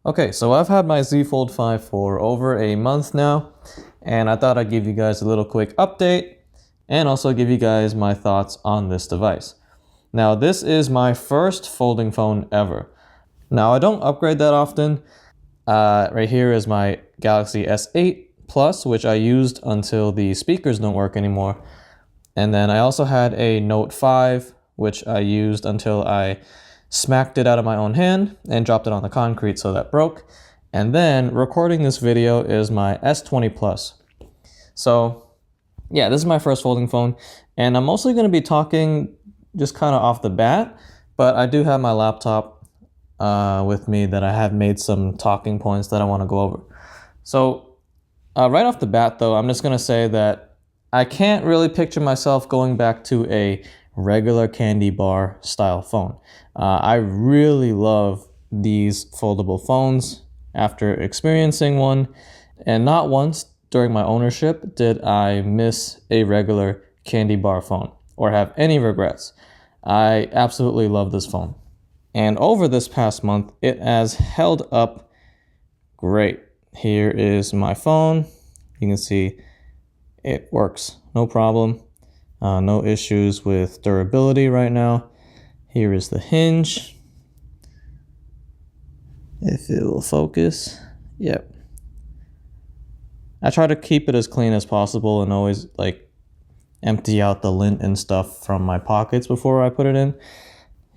Okay, so I've had my Z Fold 5 for over a month now, and I thought I'd give you guys a little quick update and also give you guys my thoughts on this device. Now, this is my first folding phone ever. Now, I don't upgrade that often. Right here is my Galaxy S8 Plus, which I used until the speakers don't work anymore. And then I also had a Note 5, which I used until I smacked it out of my own hand and dropped it on the concrete, so that broke. And then recording this video is my S20 Plus. So yeah, this is my first folding phone, and I'm mostly going to be talking just kind of off the bat, but I do have my laptop with me that I have made some talking points that I want to go over. So right off the bat though, I'm just going to say that I can't really picture myself going back to a regular candy bar style phone. I really love these foldable phones after experiencing one, and not once during my ownership did I miss a regular candy bar phone or have any regrets. I absolutely love this phone. And over this past month, it has held up great. Here is my phone. You can see it works, no problem. No issues with durability right now. Here is the hinge. If it will focus. Yep. I try to keep it as clean as possible and always like empty out the lint and stuff from my pockets before I put it in.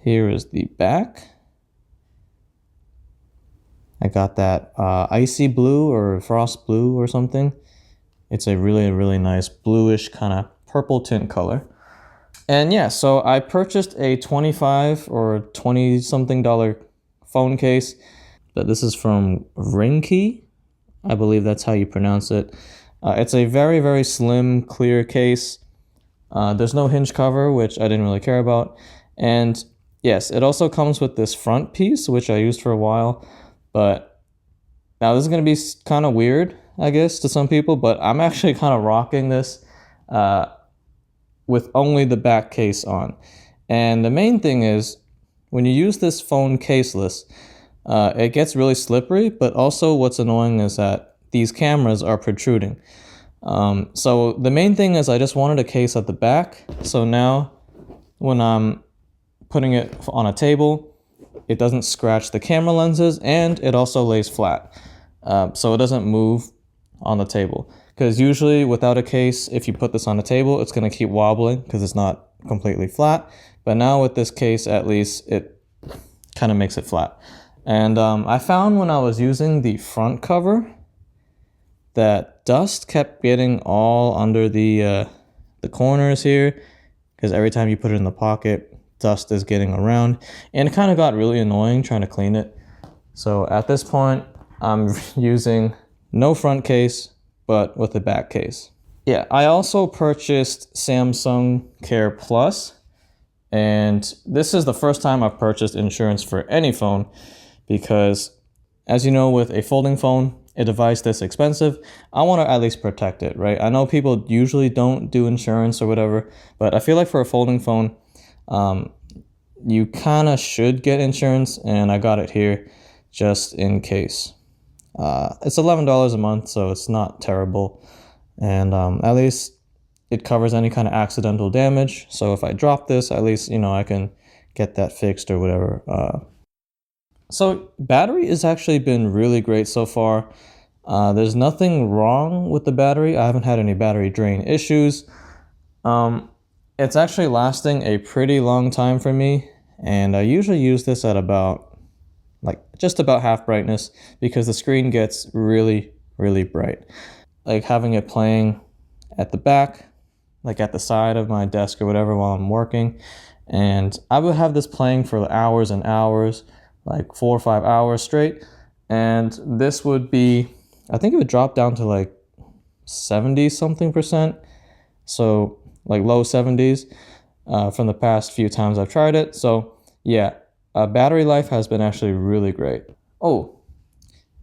Here is the back. I got that icy blue or frost blue or something. It's a really nice bluish kind of purple tint color. And yeah, so I purchased a $25 or $20 something phone case. But this is from Ringkey. I believe that's how you pronounce it. It's a very slim, clear case. There's no hinge cover, which I didn't really care about. And yes, it also comes with this front piece, which I used for a while. But now this is going to be kind of weird, I guess, to some people. But I'm actually kind of rocking this with only the back case on. And the main thing is, when you use this phone caseless, it gets really slippery, but also what's annoying is that these cameras are protruding. So the main thing is I just wanted a case at the back. So now when I'm putting it on a table, it doesn't scratch the camera lenses, and it also lays flat. So it doesn't move on the table. Because usually without a case, if you put this on a table, it's going to keep wobbling because it's not completely flat. But now with this case, at least it kind of makes it flat. And I found when I was using the front cover that dust kept getting all under the corners here, because every time you put it in the pocket, dust is getting around, and it kind of got really annoying trying to clean it. So at this point, I'm using no front case, but with a back case. Yeah, I also purchased Samsung Care Plus, and this is the first time I've purchased insurance for any phone, because as you know, with a folding phone, a device this expensive, I want to at least protect it, right? I know people usually don't do insurance or whatever, but I feel like for a folding phone, you kind of should get insurance, and I got it here just in case. It's $11 a month, so it's not terrible, and at least it covers any kind of accidental damage. So if I drop this, at least, you know, I can get that fixed or whatever. So battery has actually been really great so far. There's nothing wrong with the battery. I haven't had any battery drain issues. It's actually lasting a pretty long time for me, and I usually use this at about just about half brightness, because the screen gets really bright. Like having it playing at the back, like at the side of my desk or whatever while I'm working, and I would have this playing for hours and hours, like 4 or 5 hours straight, and this would be, I think it would drop down to like 70 something percent, so like low 70s from the past few times I've tried it. So yeah, battery life has been actually really great. Oh,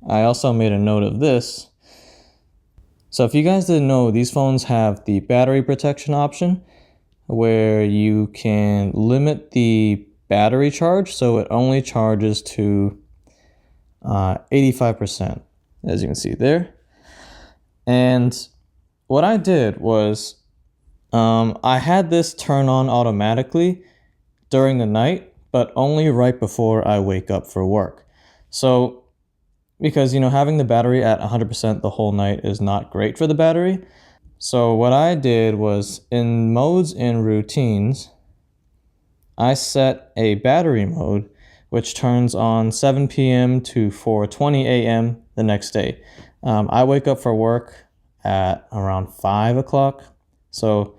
I also made a note of this. So if you guys didn't know, these phones have the battery protection option, where you can limit the battery charge, so it only charges to 85%, as you can see there. And what I did was I had this turn on automatically during the night, but only right before I wake up for work. So, because, having the battery at 100% the whole night is not great for the battery. So what I did was, in modes and routines, I set a battery mode which turns on 7 p.m. to 4:20 a.m. the next day. I wake up for work at around 5 o'clock. So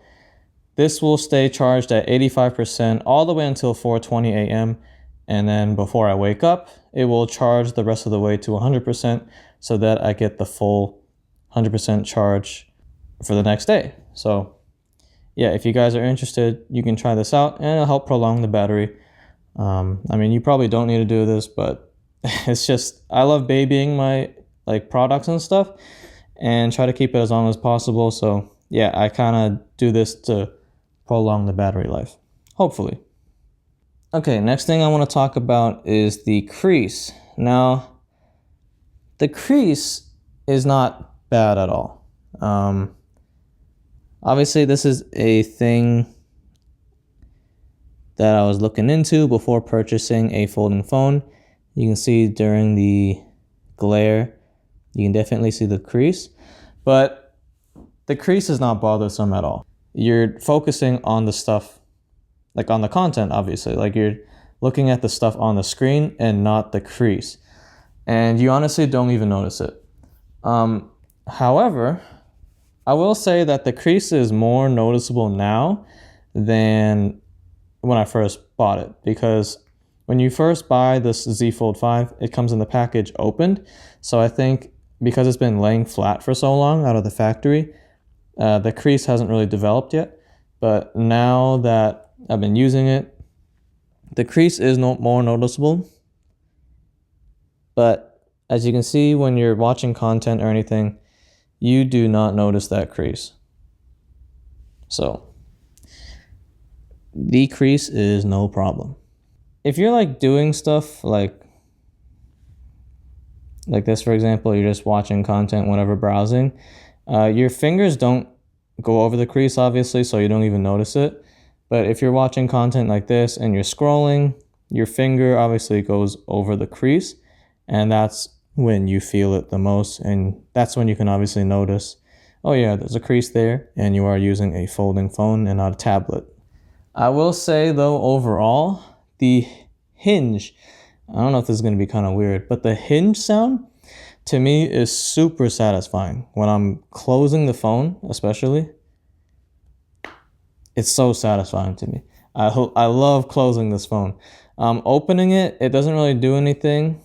this will stay charged at 85% all the way until 4:20 a.m. And then before I wake up, it will charge the rest of the way to 100% so that I get the full 100% charge for the next day. So yeah, if you guys are interested, you can try this out and it'll help prolong the battery. You probably don't need to do this, but it's just, I love babying my products and stuff and try to keep it as long as possible. So yeah, I kind of do this to prolong the battery life, hopefully. Okay, next thing I want to talk about is the Crease. Now, the Crease is not bad at all. Obviously, this is a thing that I was looking into before purchasing a folding phone. You can see during the glare, you can definitely see the crease, but the crease is not bothersome at all. You're focusing on the stuff, on the content, obviously. You're looking at the stuff on the screen and not the crease. And you honestly don't even notice it. However, I will say that the crease is more noticeable now than when I first bought it, because when you first buy this Z Fold 5, it comes in the package opened. So I think because it's been laying flat for so long out of the factory, the crease hasn't really developed yet. But now that I've been using it, the crease is more noticeable. But as you can see, when you're watching content or anything, you do not notice that crease. So the crease is no problem. If you're doing stuff like this, for example, you're just watching content whenever browsing, your fingers don't go over the crease, obviously, so you don't even notice it. But if you're watching content like this and you're scrolling, your finger obviously goes over the crease, and that's when you feel it the most, and that's when you can obviously notice, oh yeah, there's a crease there, and you are using a folding phone and not a tablet. I will say though, overall, the Hinge, I don't know if this is going to be kind of weird, but the Hinge sound to me is super satisfying. When I'm closing the phone, especially, it's so satisfying to me. I love closing this phone. Opening it, it doesn't really do anything.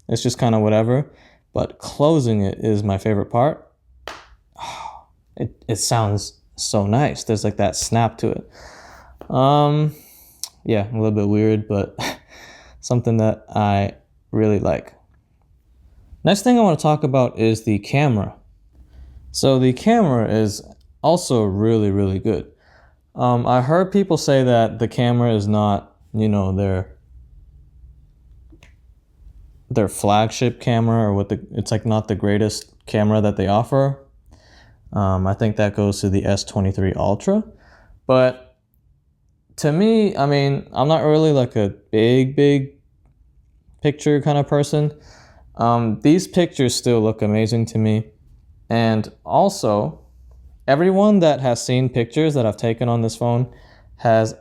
It's just kind of whatever. But closing it is my favorite part. It sounds so nice. There's that snap to it. Yeah, a little bit weird, but something that I really like. Next thing I want to talk about is the camera. So the camera is also really, really good. I heard people say that the camera is not, their flagship camera, or it's not the greatest camera that they offer. I think that goes to the S23 Ultra. But to me, I'm not really a big picture kind of person. These pictures still look amazing to me. And also, everyone that has seen pictures that I've taken on this phone has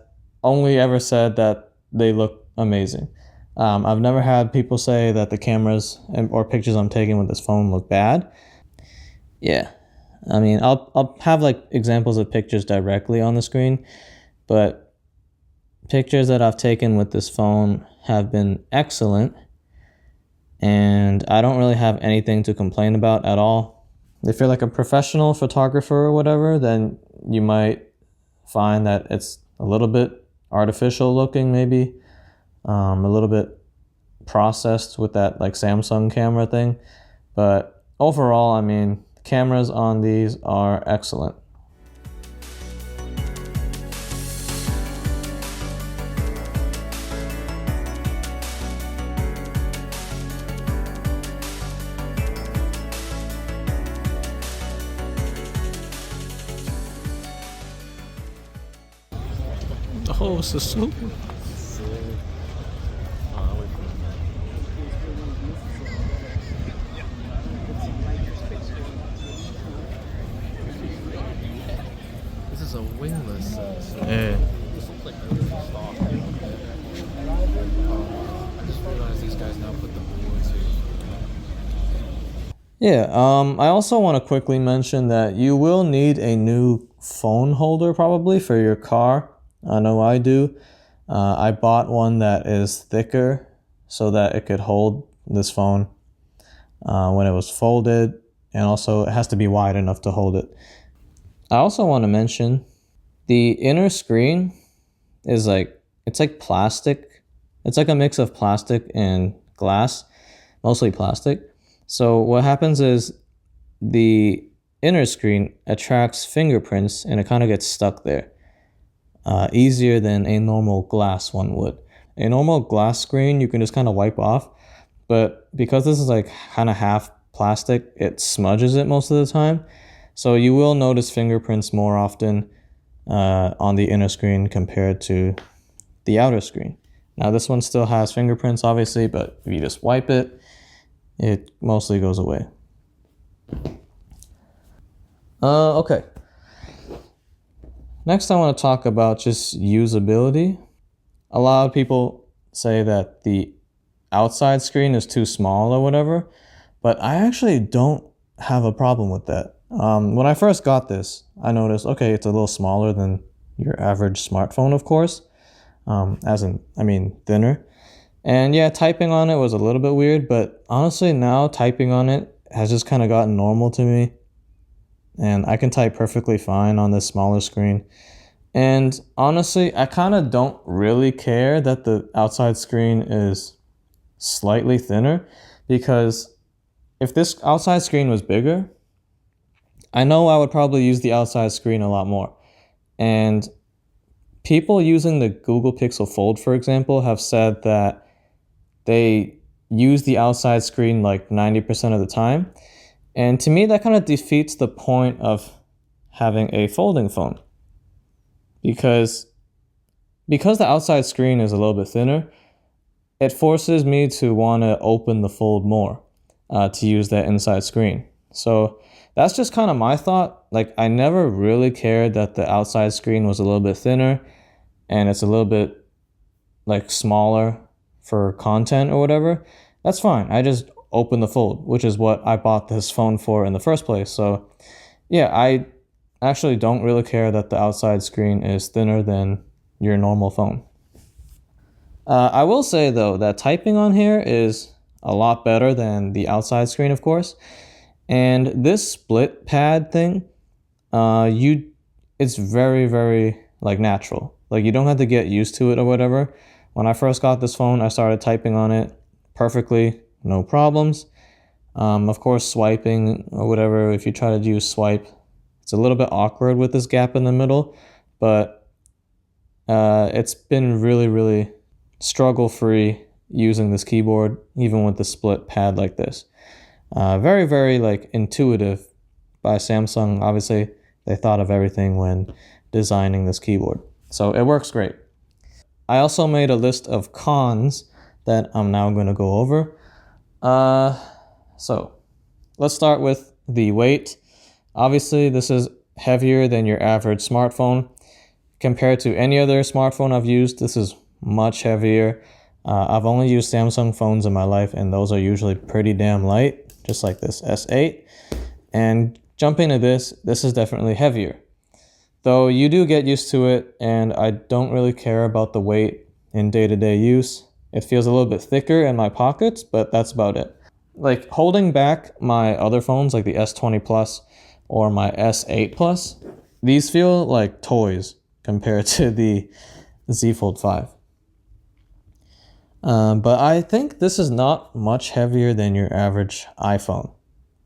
only ever said that they look amazing. I've never had people say that the cameras or pictures I'm taking with this phone look bad. Yeah, I'll have examples of pictures directly on the screen, but pictures that I've taken with this phone have been excellent, and I don't really have anything to complain about at all. If you're a professional photographer or whatever, then you might find that it's a little bit artificial looking, maybe. A little bit processed with that Samsung camera thing. But overall, cameras on these are excellent. Oh, so slow. This is a wingless. Yeah. This looks like really soft. I just realized these guys now put the boards here. Yeah, I also want to quickly mention that you will need a new phone holder probably for your car. I know I do. I bought one that is thicker so that it could hold this phone when it was folded, and also it has to be wide enough to hold it. I also want to mention the inner screen is it's like plastic. It's like a mix of plastic and glass, mostly plastic. So what happens is the inner screen attracts fingerprints and it kind of gets stuck there easier than a normal glass one would. A normal glass screen you can just kind of wipe off, but because this is like kind of half plastic, it smudges it most of the time. So you will notice fingerprints more often on the inner screen compared to the outer screen. Now this one still has fingerprints obviously, but if you just wipe it, it mostly goes away. Okay. Next I want to talk about just usability. A lot of people say that the outside screen is too small or whatever, but I actually don't have a problem with that. When I first got this, I noticed, okay, it's a little smaller than your average smartphone, of course, thinner. And yeah, typing on it was a little bit weird, but honestly now typing on it has just kind of gotten normal to me. And I can type perfectly fine on this smaller screen. And honestly, I kind of don't really care that the outside screen is slightly thinner, because if this outside screen was bigger, I know I would probably use the outside screen a lot more. And people using the Google Pixel Fold, for example, have said that they use the outside screen like 90% of the time. And to me, that kind of defeats the point of having a folding phone. Because the outside screen is a little bit thinner, it forces me to want to open the fold more to use that inside screen. So that's just kind of my thought. Like, I never really cared that the outside screen was a little bit thinner and it's a little bit like smaller for content or whatever. That's fine. I just open the fold, which is what I bought this phone for in the first place. So yeah, I actually don't really care that the outside screen is thinner than your normal phone. I will say though that typing on here is a lot better than the outside screen, of course. And this split pad thing, it's very, very like natural. Like, you don't have to get used to it or whatever. When I first got this phone, I started typing on it perfectly, no problems. Of course, swiping or whatever, if you try to use swipe, it's a little bit awkward with this gap in the middle, but it's been really, really struggle-free using this keyboard, even with the split pad like this. Very, very like intuitive by Samsung. Obviously, they thought of everything when designing this keyboard. So it works great. I also made a list of cons that I'm now going to go over. So let's start with the weight. Obviously, this is heavier than your average smartphone. Compared to any other smartphone I've used, this is much heavier. I've only used Samsung phones in my life, and those are usually pretty damn light, just like this S8. And jumping to this is definitely heavier. Though you do get used to it, and I don't really care about the weight in day-to-day use. It feels a little bit thicker in my pockets, but that's about it. Like, holding back my other phones, like the S20 Plus or my S8 Plus, these feel like toys compared to the Z Fold 5. But I think this is not much heavier than your average iPhone.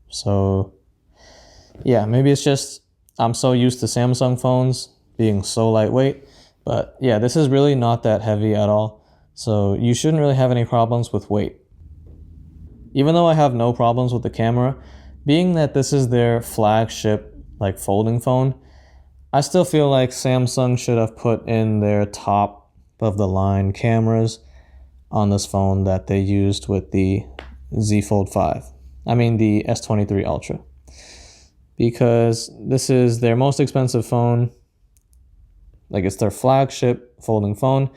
So yeah, maybe it's just I'm so used to Samsung phones being so lightweight. But yeah, this is really not that heavy at all. So you shouldn't really have any problems with weight. Even though I have no problems with the camera, being that this is their flagship like folding phone, I still feel like Samsung should have put in their top of the line cameras on this phone that they used with the Z Fold 5. I mean the S23 Ultra. Because this is their most expensive phone. Like, it's their flagship folding phone.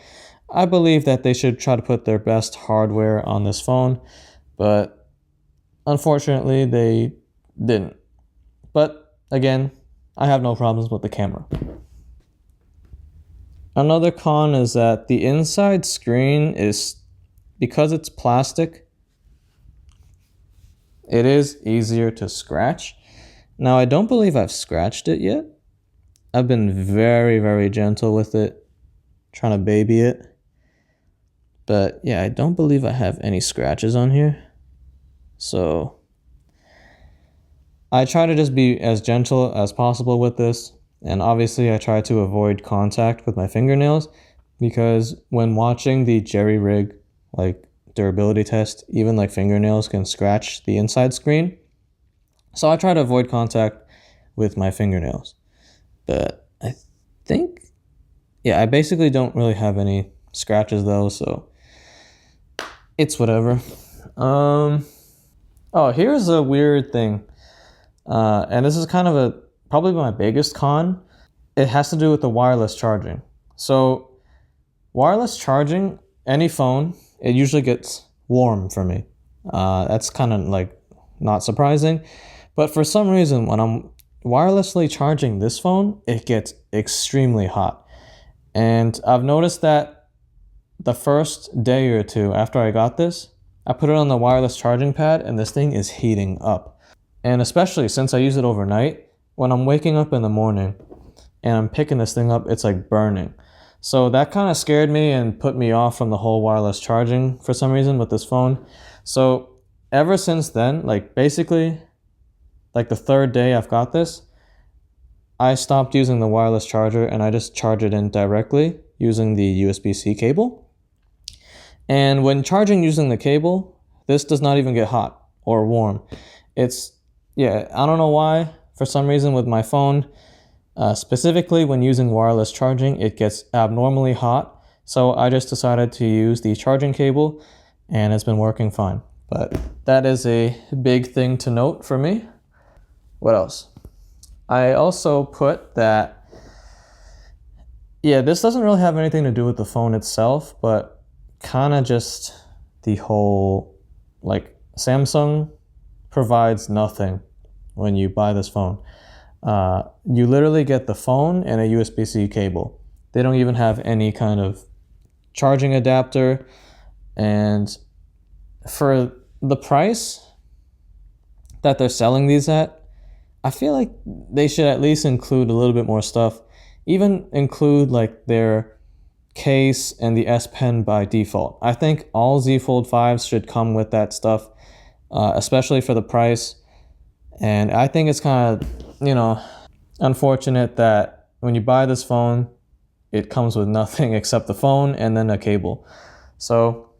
I believe that they should try to put their best hardware on this phone, but unfortunately they didn't. But again, I have no problems with the camera. Another con is that the inside screen is, because it's plastic, it is easier to scratch. Now, I don't believe I've scratched it yet. I've been very, very gentle with it, trying to baby it. But yeah, I don't believe I have any scratches on here. So I try to just be as gentle as possible with this. And obviously I try to avoid contact with my fingernails, because when watching the jerry rig like durability test, even like fingernails can scratch the inside screen. So I try to avoid contact with my fingernails. But I think, yeah, I basically don't really have any scratches though, so it's whatever. Oh, here's a weird thing. And this is kind of probably my biggest con. It has to do with the wireless charging. So wireless charging, any phone, it usually gets warm for me. That's kind of like not surprising. But for some reason, when I'm wirelessly charging this phone, it gets extremely hot. And I've noticed that the first day or two after I got this, I put it on the wireless charging pad and this thing is heating up. And especially since I use it overnight, when I'm waking up in the morning and I'm picking this thing up, it's like burning. So that kind of scared me and put me off from the whole wireless charging for some reason with this phone. So ever since then, like basically like the third day I've got this, I stopped using the wireless charger and I just charge it in directly using the USB-C cable. And when charging using the cable, this does not even get hot or warm. It's, yeah, I don't know why. For some reason with my phone, specifically when using wireless charging, it gets abnormally hot. So I just decided to use the charging cable and it's been working fine. But that is a big thing to note for me. What else? I also put that, yeah, this doesn't really have anything to do with the phone itself, but kind of just the whole, like, Samsung provides nothing when you buy this phone. You literally get the phone and a USB-C cable. They don't even have any kind of charging adapter. And for the price that they're selling these at, I feel like they should at least include a little bit more stuff. Even include like their case and the S Pen by default. I think all Z Fold 5s should come with that stuff, especially for the price. And I think it's kind of, unfortunate that when you buy this phone, it comes with nothing except the phone and then a cable. So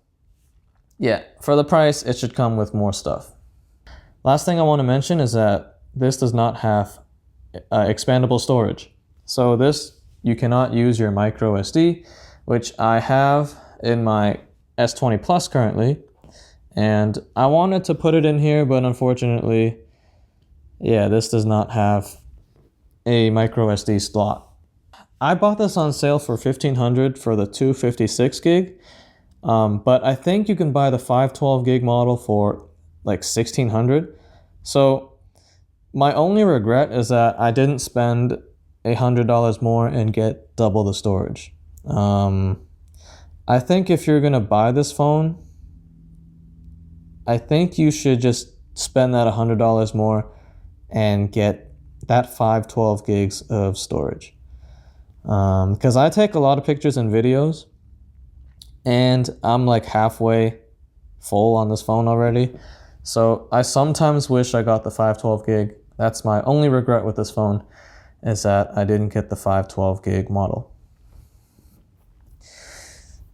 yeah, for the price, it should come with more stuff. Last thing I want to mention is that this does not have expandable storage. So this, you cannot use your micro SD, which I have in my S20 Plus currently. And I wanted to put it in here, but unfortunately, yeah, this does not have a micro SD slot. I bought this on sale for $1,500 for the 256 gig. But I think you can buy the 512 gig model for like $1,600. So my only regret is that I didn't spend $100 more and get double the storage. I think if you're gonna buy this phone, I think you should just spend that $100 more and get that 512 gigs of storage. Because I take a lot of pictures and videos, and I'm like halfway full on this phone already. So I sometimes wish I got the 512 gig. That's my only regret with this phone, is that I didn't get the 512 gig model.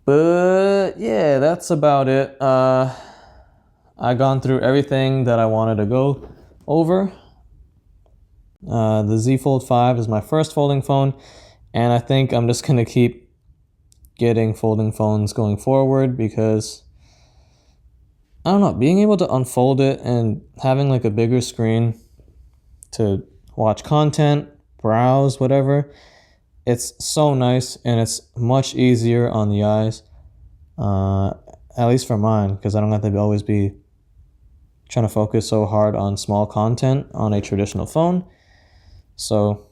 But yeah, that's about it. I've gone through everything that I wanted to go over. The Z Fold 5 is my first folding phone, and I think I'm just gonna keep getting folding phones going forward because I don't know, being able to unfold it and having like a bigger screen to watch content, browse, whatever, it's so nice and it's much easier on the eyes, at least for mine, because I don't have to always be trying to focus so hard on small content on a traditional phone. So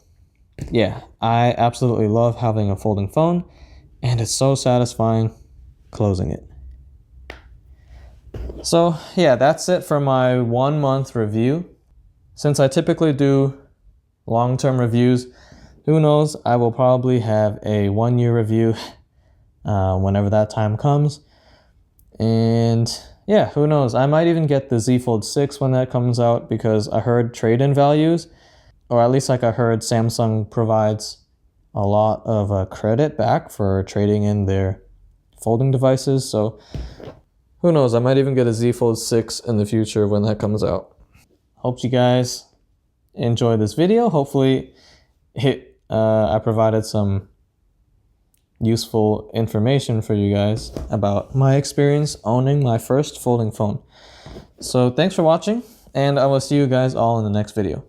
yeah, I absolutely love having a folding phone, and it's so satisfying closing it. So yeah, that's it for my 1 month review. Since I typically do long-term reviews, who knows, I will probably have a 1-year review whenever that time comes. And yeah, who knows, I might even get the Z Fold 6 when that comes out, because I heard trade-in values, or at least like I heard Samsung provides a lot of credit back for trading in their folding devices. So who knows, I might even get a Z Fold 6 in the future when that comes out. Hope you guys enjoyed this video. Hopefully I provided some useful information for you guys about my experience owning my first folding phone. So thanks for watching, and I will see you guys all in the next video.